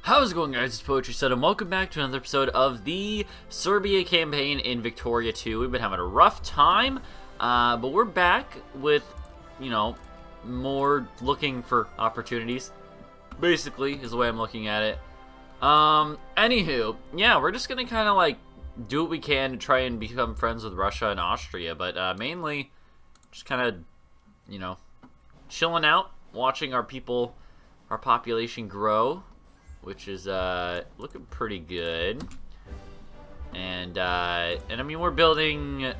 How's it going, guys? It's Poetry Said, and welcome back to another episode of the Serbia campaign in Victoria 2. We've been having a rough time, but we're back with, more looking for opportunities. Basically, is the way I'm looking at it. Anywho, yeah, we're just gonna kind of like do what we can to try and become friends with Russia and Austria, but mainly just kind of, chilling out, watching our population grow, which is looking pretty good. And I mean, we're building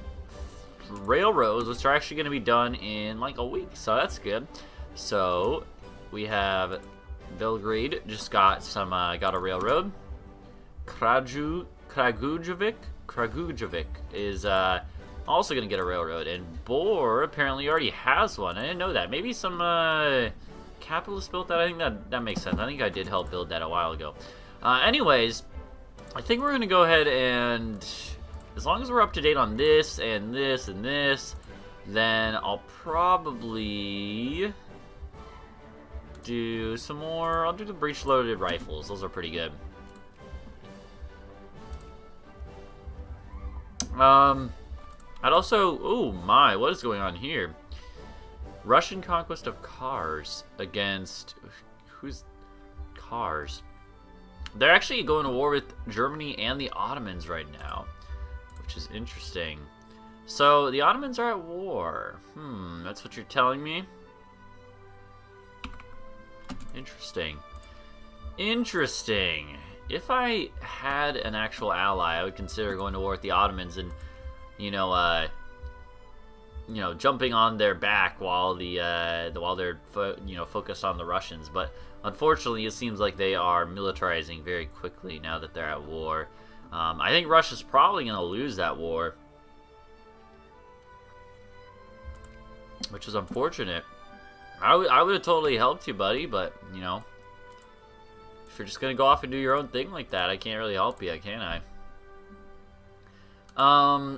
railroads, which are actually going to be done in like a week, so that's good. So we have Belgrade just got a railroad. Kragujevic is also going to get a railroad, and Bor apparently already has one. I didn't know that. Maybe some capitalists built that. I think that makes sense. I think I did help build that a while ago. Anyways, I think we're gonna go ahead and, as long as we're up to date on this and this and this, then I'll probably do some more. I'll do the breech-loaded rifles. Those are pretty good. I'd also, oh my, what is going on here? Russian conquest of Kars against, who's Kars? They're actually going to war with Germany and the Ottomans right now, which is interesting. So the Ottomans are at war. That's what you're telling me? Interesting. Interesting. If I had an actual ally, I would consider going to war with the Ottomans and, jumping on their back while they're focused on the Russians. But unfortunately, it seems like they are militarizing very quickly now that they're at war. I think Russia's probably going to lose that war, which is unfortunate. I would have totally helped you, buddy, but if you're just going to go off and do your own thing like that, I can't really help you, can I?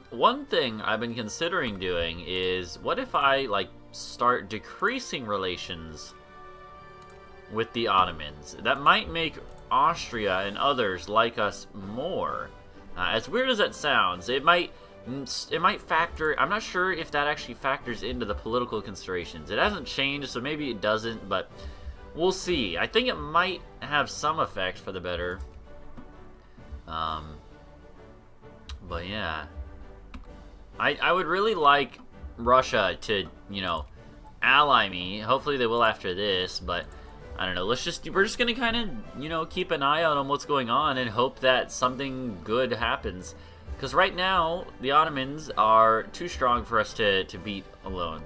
One thing I've been considering doing is, what if I, start decreasing relations with the Ottomans? That might make Austria and others like us more. As weird as that sounds, it might factor. I'm not sure if that actually factors into the political considerations. It hasn't changed, so maybe it doesn't, but we'll see. I think it might have some effect for the better. But yeah, I would really like Russia to, ally me. Hopefully they will after this, but I don't know. We're just gonna kind of, keep an eye out on what's going on and hope that something good happens. Because right now, the Ottomans are too strong for us to beat alone.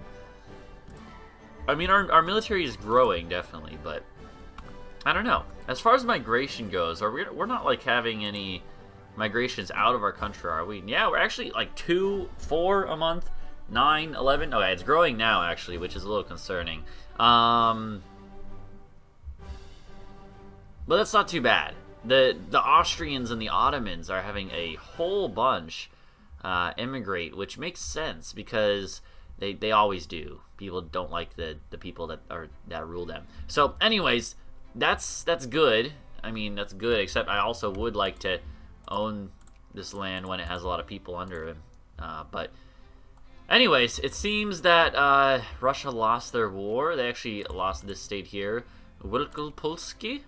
I mean, our military is growing, definitely, but I don't know. As far as migration goes, we're not, having any migrations out of our country, are we? Yeah, we're actually, 2, 4 a month, 9, 11. Okay, it's growing now, actually, which is a little concerning. But that's not too bad. The Austrians and the Ottomans are having a whole bunch immigrate, which makes sense because they always do. People don't like the people that rule them. So, anyways, that's good. I mean, that's good. Except I also would like to own this land when it has a lot of people under it. But, anyways, it seems that Russia lost their war. They actually lost this state here, Wielkopolski.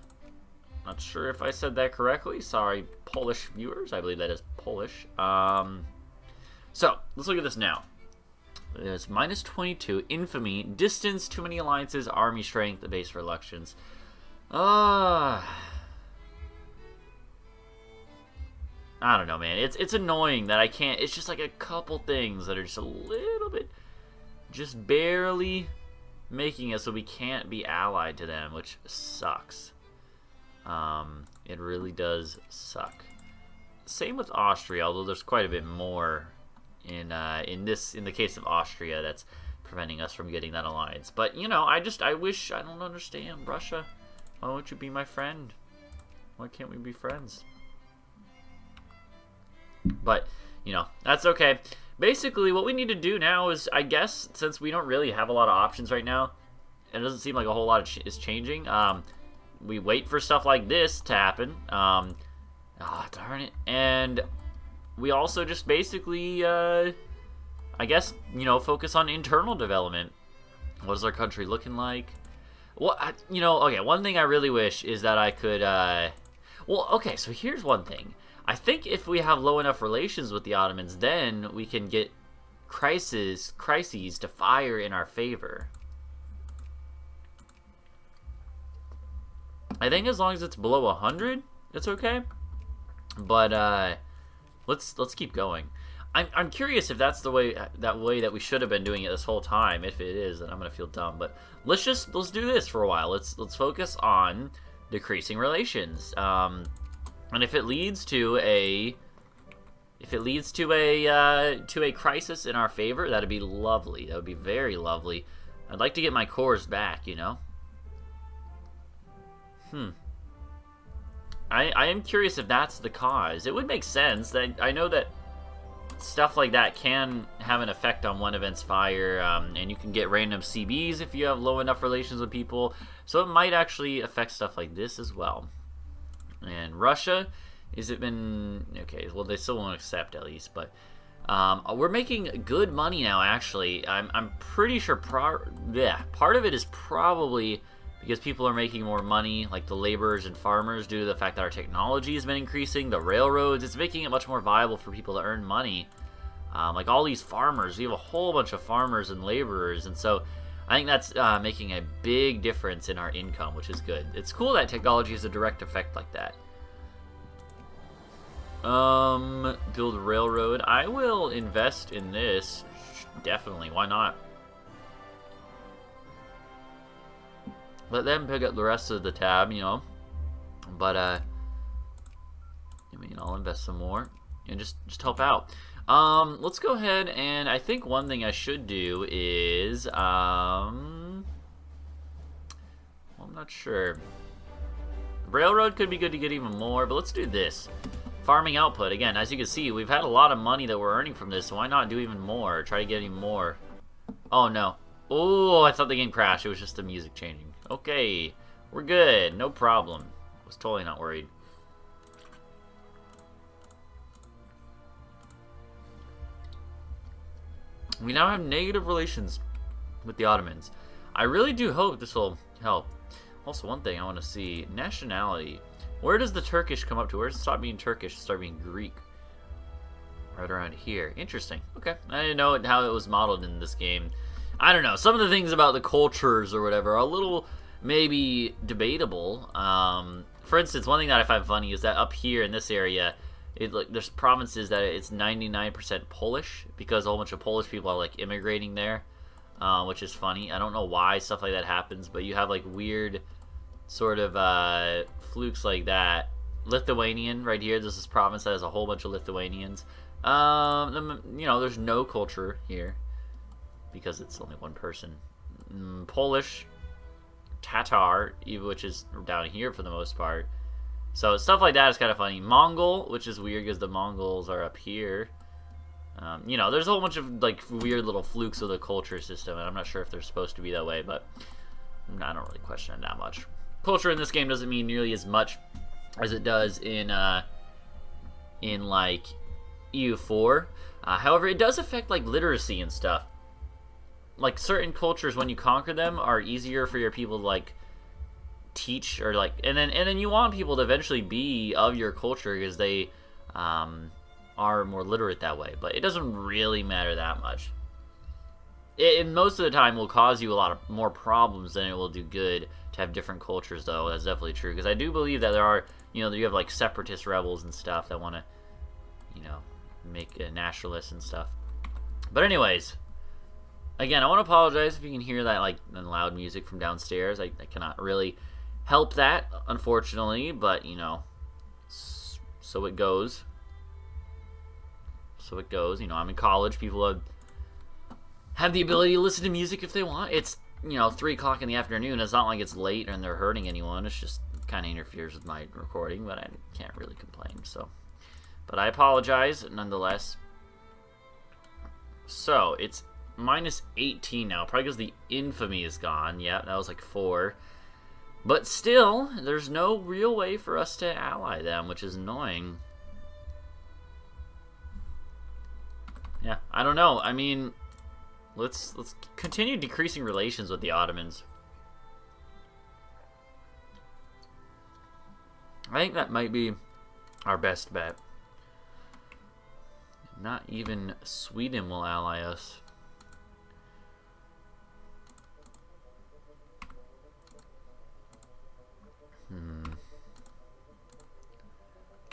Not sure if I said that correctly. Sorry, Polish viewers. I believe that is Polish. So, let's look at this now. It's minus 22. Infamy. Distance. Too many alliances. Army strength. The base for elections. I don't know, man. It's annoying that I can't. It's just a couple things that are just a little bit, just barely making it so we can't be allied to them, which sucks. It really does suck. Same with Austria, although there's quite a bit more in the case of Austria that's preventing us from getting that alliance. But I don't understand, Russia. Why won't you be my friend? Why can't we be friends? But that's okay. Basically, what we need to do now is, I guess, since we don't really have a lot of options right now, and it doesn't seem like a whole lot is changing, we wait for stuff like this to happen. Oh, darn it. And we also just basically, I guess, focus on internal development. What is our country looking like? Well, okay, one thing I really wish is that I could, well, okay, so here's one thing. I think if we have low enough relations with the Ottomans, then we can get crises to fire in our favor. I think as long as it's below 100, it's okay. But let's keep going. I'm curious if that's the way that we should have been doing it this whole time. If it is, then I'm gonna feel dumb. But let's do this for a while. Let's focus on decreasing relations. And if it leads to a crisis in our favor, that'd be lovely. That would be very lovely. I'd like to get my cores back, I am curious if that's the cause. It would make sense. That I know that stuff like that can have an effect on one event's fire, and you can get random CBs if you have low enough relations with people. So it might actually affect stuff like this as well. And Russia, is it been okay? Well, they still won't accept at least, but we're making good money now. Actually, I'm pretty sure. Part of it is probably because people are making more money, like the laborers and farmers, due to the fact that our technology has been increasing. The railroads, it's making it much more viable for people to earn money. Like all these farmers, we have a whole bunch of farmers and laborers, and so I think that's making a big difference in our income, which is good. It's cool that technology has a direct effect like that. Build a railroad. I will invest in this. Definitely, why not? Let them pick up the rest of the tab, But I'll invest some more and just help out. Let's go ahead, and I think one thing I should do is I'm not sure. Railroad could be good to get even more, but let's do this. Farming output. Again, as you can see, we've had a lot of money that we're earning from this, so why not do even more? Try to get even more. Oh, no. Oh, I thought the game crashed. It was just the music changing. Okay, we're good. No problem. Was totally not worried. We now have negative relations with the Ottomans. I really do hope this will help. Also, one thing I want to see. Nationality. Where does the Turkish come up to? Where does it stop being Turkish and start being Greek? Right around here. Interesting. Okay. I didn't know how it was modeled in this game. I don't know. Some of the things about the cultures or whatever are a little maybe debatable. For instance, one thing that I find funny is that up here in this area, there's provinces that it's 99% Polish because a whole bunch of Polish people are like immigrating there, which is funny. I don't know why stuff like that happens, but you have like weird sort of flukes like that. Lithuanian right here. There's this province that has a whole bunch of Lithuanians. There's no culture here because it's only one person. Polish, Tatar, which is down here for the most part. So stuff like that is kind of funny. Mongol, which is weird because the Mongols are up here. There's a whole bunch of like weird little flukes of the culture system, and I'm not sure if they're supposed to be that way, but I don't really question it that much. Culture in this game doesn't mean nearly as much as it does in like EU4. However, it does affect like literacy and stuff. Like certain cultures, when you conquer them, are easier for your people to like teach or like, and then you want people to eventually be of your culture because they are more literate that way. But it doesn't really matter that much. It most of the time will cause you a lot of more problems than it will do good to have different cultures, though. That's definitely true because I do believe that there are, you have like separatist rebels and stuff that want to, make nationalists and stuff. But anyways. Again, I want to apologize if you can hear that like loud music from downstairs. I cannot really help that, unfortunately, but so it goes. So it goes. I'm in college. People have the ability to listen to music if they want. It's 3 o'clock in the afternoon. It's not like it's late and they're hurting anyone. It's just kind of interferes with my recording, but I can't really complain. So, but I apologize nonetheless. So it's minus 18 now, probably because the infamy is gone. Yeah, that was like 4. But still, there's no real way for us to ally them, which is annoying. Yeah, I don't know. I mean, let's continue decreasing relations with the Ottomans. I think that might be our best bet. Not even Sweden will ally us.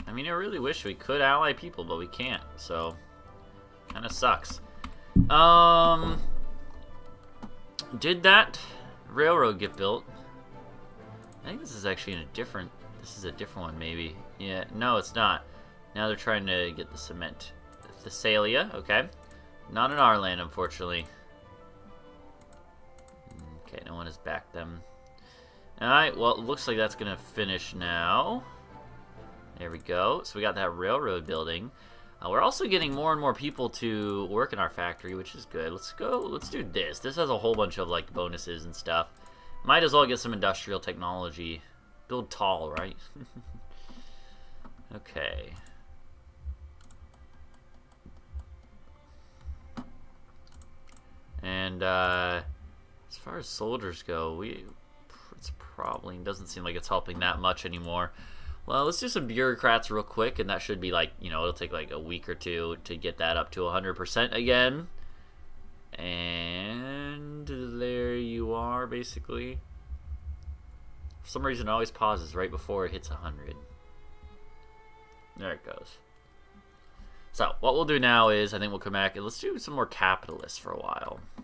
I mean, I really wish we could ally people, but we can't, so kind of sucks. Did that railroad get built? I think this is actually a different one, maybe. Yeah, no, it's not. Now they're trying to get the cement. Thessalia, okay. Not in our land, unfortunately. Okay, no one has backed them. Alright, well, it looks like that's going to finish now. There we go. So we got that railroad building. We're also getting more and more people to work in our factory, which is good. Let's do this. This has a whole bunch of, like, bonuses and stuff. Might as well get some industrial technology. Build tall, right? Okay. And, as far as soldiers go, it's probably doesn't seem like it's helping that much anymore. Well, let's do some bureaucrats real quick, and that should be like, you know, it'll take like a week or two to get that up to 100% again. And there you are, basically. For some reason, it always pauses right before it hits 100. There it goes. So, what we'll do now is, I think we'll come back and let's do some more capitalists for a while. I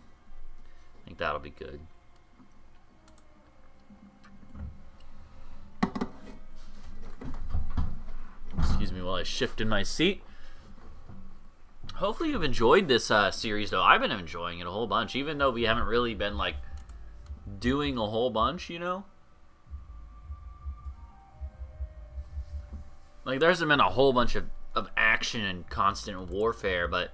think that'll be good. Excuse me while I shift in my seat. Hopefully you've enjoyed this series, though. I've been enjoying it a whole bunch, even though we haven't really been, like, doing a whole bunch, you know? Like, there hasn't been a whole bunch of action and constant warfare, but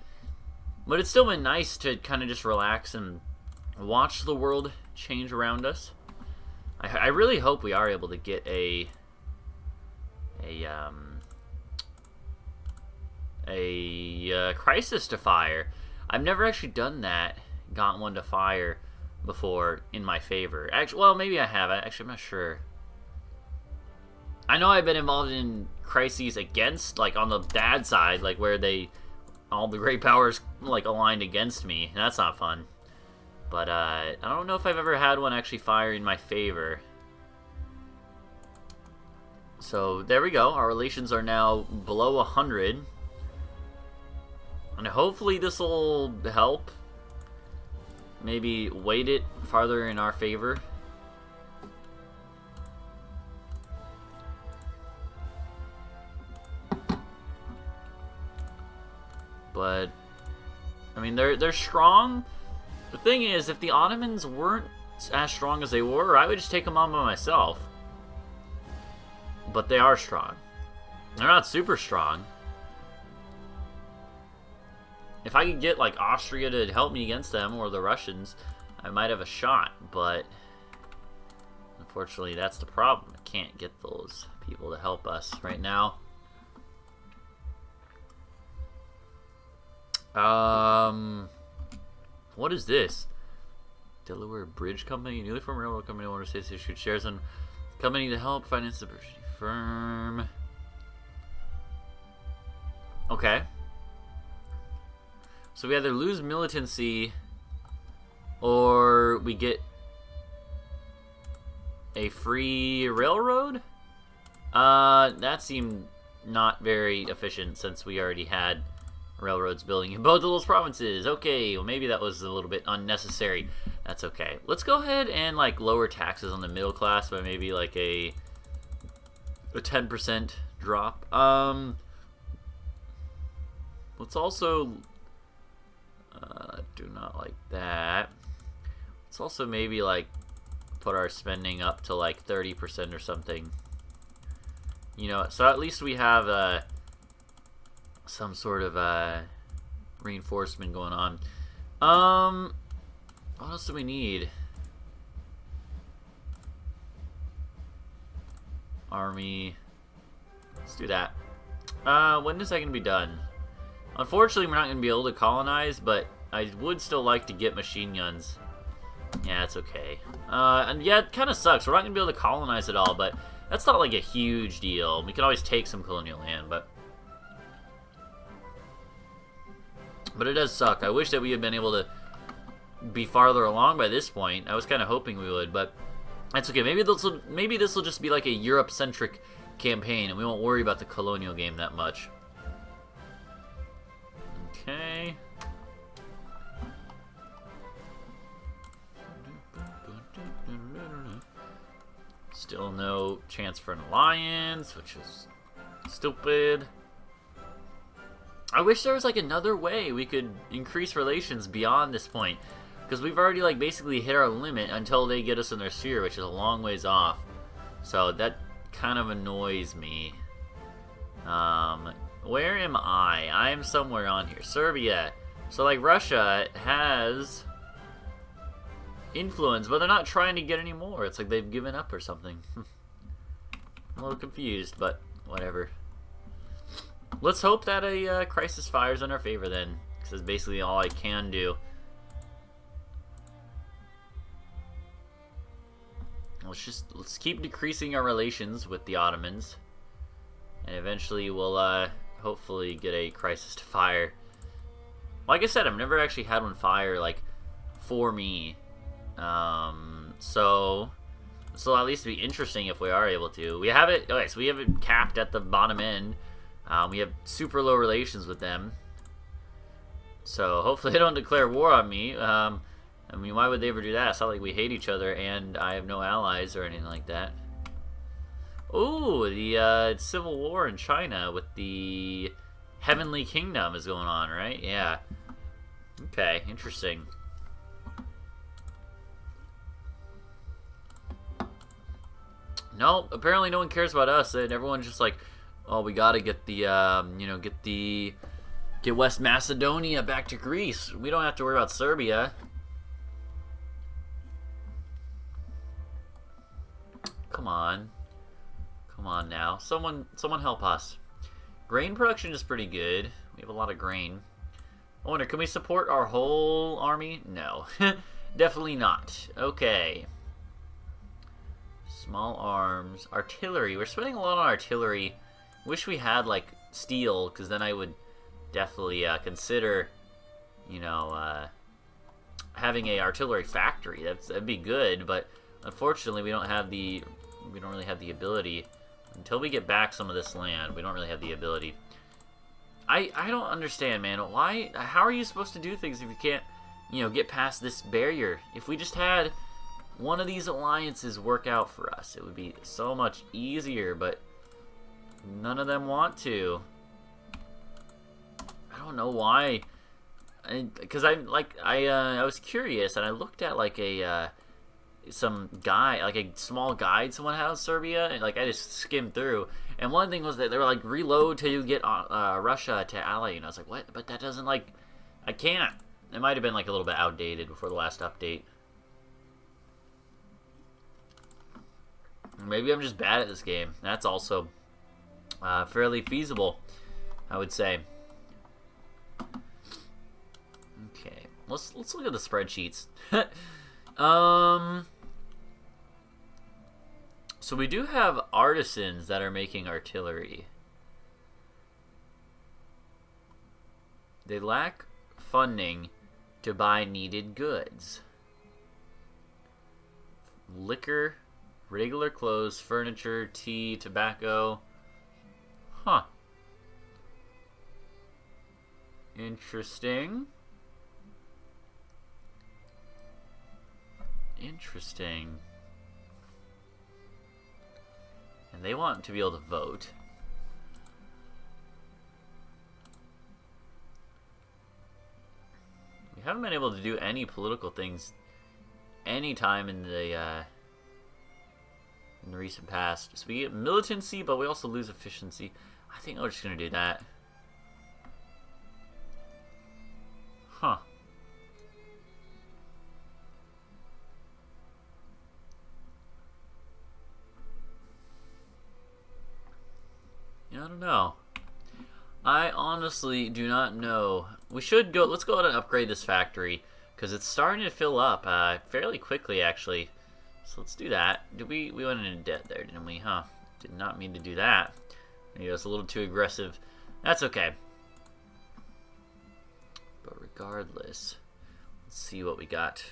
it's still been nice to kind of just relax and watch the world change around us. I really hope we are able to get a crisis to fire. I've never actually done that, got one to fire before in my favor. Actually, well, maybe I have. Actually, I'm not sure. I know I've been involved in crises against, like, on the bad side, like, where all the great powers, like, aligned against me, and that's not fun. But, I don't know if I've ever had one actually fire in my favor. So, there we go. Our relations are now below 100. And hopefully this will help. Maybe weight it farther in our favor. But, I mean, they're strong. The thing is, if the Ottomans weren't as strong as they were, I would just take them on by myself. But they are strong. They're not super strong. If I could get, like, Austria to help me against them, or the Russians, I might have a shot, but unfortunately that's the problem. I can't get those people to help us right now. What is this? Delaware Bridge Company, newly formed railroad company owner states issued shares on company to help finance the British firm. Okay. So we either lose militancy or we get a free railroad? That seemed not very efficient since we already had railroads building in both of those provinces. Okay, well maybe that was a little bit unnecessary. That's okay. Let's go ahead and like lower taxes on the middle class by maybe like a 10% drop. Let's also do not like that. Let's also maybe like put our spending up to like 30% or something. You know, so at least we have some sort of reinforcement going on. What else do we need? army. Let's do that. When is that going to be done? Unfortunately, we're not going to be able to colonize, but I would still like to get machine guns. Yeah, it's okay. And yeah, it kind of sucks. We're not going to be able to colonize it all, but that's not like a huge deal. We can always take some colonial land, but it does suck. I wish that we had been able to be farther along by this point. I was kind of hoping we would, but that's okay. Maybe this will just be like a Europe-centric campaign, and we won't worry about the colonial game that much. Okay. Still no chance for an alliance, which is stupid. I wish there was like another way we could increase relations beyond this point, because we've already like basically hit our limit until they get us in their sphere, which is a long ways off. So that kind of annoys me. Where am I? I am somewhere on here. Serbia. So like Russia has influence, but they're not trying to get any more. It's like they've given up or something. I'm a little confused, but whatever. Let's hope that a crisis fires in our favor then, because that's basically all I can do. Let's keep decreasing our relations with the Ottomans, and eventually we'll hopefully get a crisis to fire. Like I said, I've never actually had one fire like for me. So this will at least be interesting if we are able to. We have it. Okay, so we have it capped at the bottom end. We have super low relations with them. So hopefully they don't declare war on me. I mean, why would they ever do that? It's not like we hate each other and I have no allies or anything like that. Ooh, the civil war in China with the Heavenly Kingdom is going on, right? Yeah. Okay, interesting. No, apparently no one cares about us, and everyone's just like, oh, we gotta get the, get West Macedonia back to Greece. We don't have to worry about Serbia. Come on. Come on now. Someone help us. Grain production is pretty good. We have a lot of grain. I wonder, can we support our whole army? No. Definitely not. Okay. Small arms. Artillery. We're spending a lot on artillery. Wish we had, like, steel, because then I would definitely consider, having a artillery factory. That'd be good, but unfortunately we don't really have the ability. Until we get back some of this land, we don't really have the ability. I don't understand, man. How are you supposed to do things if you can't, get past this barrier? If we just had one of these alliances work out for us, it would be so much easier, but none of them want to. I don't know why. Because I was curious, and I looked at like some guy, like a small guide someone had on Serbia, and like I just skimmed through, and one thing was that they were like, reload till you get Russia to ally, and I was like, what? But that doesn't, like, I can't. It might have been like a little bit outdated before the last update. Maybe I'm just bad at this game. That's also fairly feasible, I would say. Okay, let's look at the spreadsheets. So we do have artisans that are making artillery. They lack funding to buy needed goods. Liquor, regular clothes, furniture, tea, tobacco. Huh. Interesting. Interesting. And they want to be able to vote. We haven't been able to do any political things any time in the recent past. So we get militancy, but we also lose efficiency. I think we're just gonna do that. Huh. I don't know. I honestly do not know. We should go. Let's go ahead and upgrade this factory because it's starting to fill up fairly quickly, actually. So let's do that. We went into debt there, didn't we? Huh? Did not mean to do that. Maybe it was a little too aggressive. That's okay. But regardless, let's see what we got.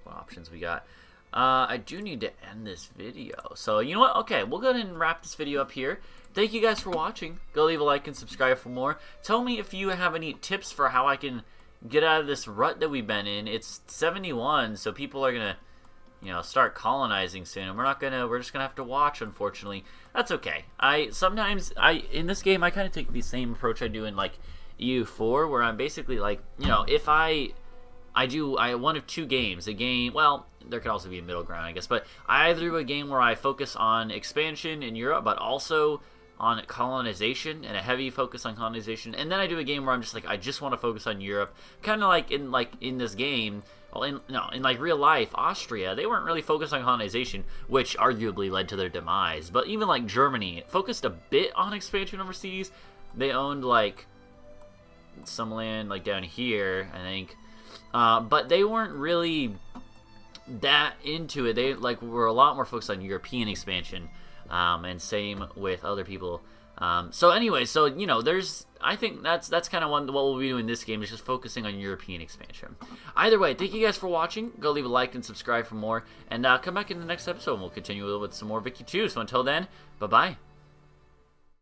What options we got. I do need to end this video. So, you know what? Okay, we'll go ahead and wrap this video up here. Thank you guys for watching. Go leave a like and subscribe for more. Tell me if you have any tips for how I can get out of this rut that we've been in. It's 71, so people are going to, start colonizing soon. And we're just going to have to watch, unfortunately. That's okay. Sometimes in this game, I kind of take the same approach I do in, like, EU4, where I'm basically, like, if I do one of two games. A game, well, there could also be a middle ground, I guess, but I either do a game where I focus on expansion in Europe, but also on colonization, and a heavy focus on colonization, and then I do a game where I'm just like, I just want to focus on Europe, kind of like in this game. Well, in like real life, Austria, they weren't really focused on colonization, which arguably led to their demise. But even like Germany focused a bit on expansion overseas. They owned like some land like down here, I think, but they weren't really that into it. They like were a lot more focused on European expansion. And same with other people. So anyway, I think that's kind of what we'll be doing in this game, is just focusing on European expansion. Either way, thank you guys for watching. Go leave a like and subscribe for more, and come back in the next episode and we'll continue with some more Vicky 2. So until then, bye-bye.